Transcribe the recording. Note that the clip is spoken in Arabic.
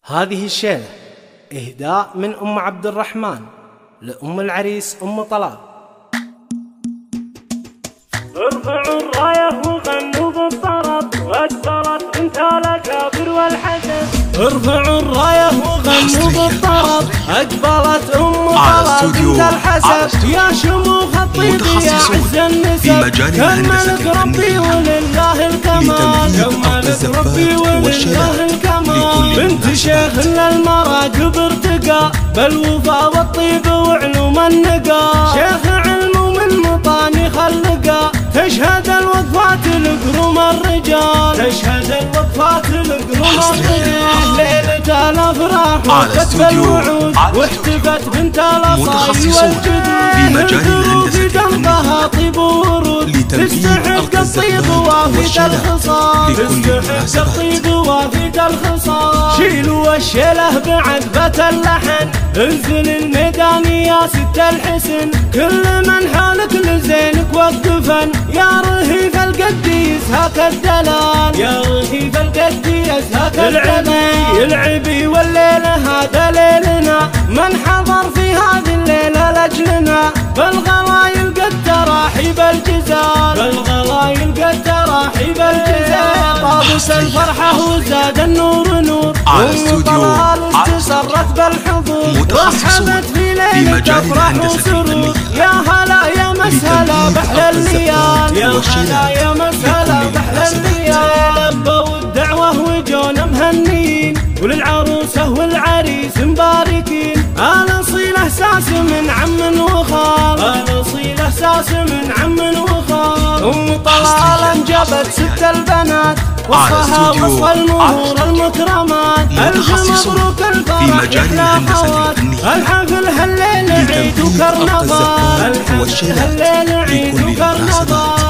هذه الشيلة إهداء من أم عبد الرحمن لأم العريس أم طلال. ارفعوا الراية وغنوا بالطرب واكثرت انت الاكابر والحسد. ارفعوا الراية وغنوا بالطرب اقبلت ام طلال بنت الحسد. يا شموخ الطيب يا عز النسب كملك ربي ولله الكمال. كملك ربي ولله الكمال. بنت شيخ للمراقب ارتقى بالوفا والطيب وعلوم النقا. شيخ علم ومن مطاني خلقا تشهد الوقفات القروم الرجال. تشهد الوقفات القروم الرجال. ليلة الافراح وكتب الوعود واحتفت بنت الاصاي والجدود. في مجال الهندسة قلبها طيب ورود تستحق الطيب وافيد الخصال. تستحق الطيب وافيد الخصال. شيلوا الشيله بعذبة اللحن انزل الميدان يا ست الحسن. كل من حالك لزينك وقفن يا رهيف القديس هاك الدلال. يا رهيف القديس هاك الدلال. العبي والليلة هذا ليلنا من حضر في هذه الليلة لأجلنا. بالغلايل قد تراحي بالجزال. بالغلايل قد تراحي بالجزال. طابس الفرحة وزاد النور نور. أم طلال تسرت بالحضور رحبت في ليلة أفراح وسرور. يا هلا يا مسهلا بحلى الليال. يا هلا يا مسهلا بحلى الليال. لبوا الدعوة وجونا مهنيين وللعروسة والعريس مباركين. أنا صيله ساس من عم وخال. أنا صيله ساس من عم وخال. أم طلال انجبت ست البنات وصفها وصف المهور المكرمات. ألف مبروك الفرح يحلى خوات. الحفل هالليل عيد وكرنفال. الحفل هالليل عيد وكرنفال.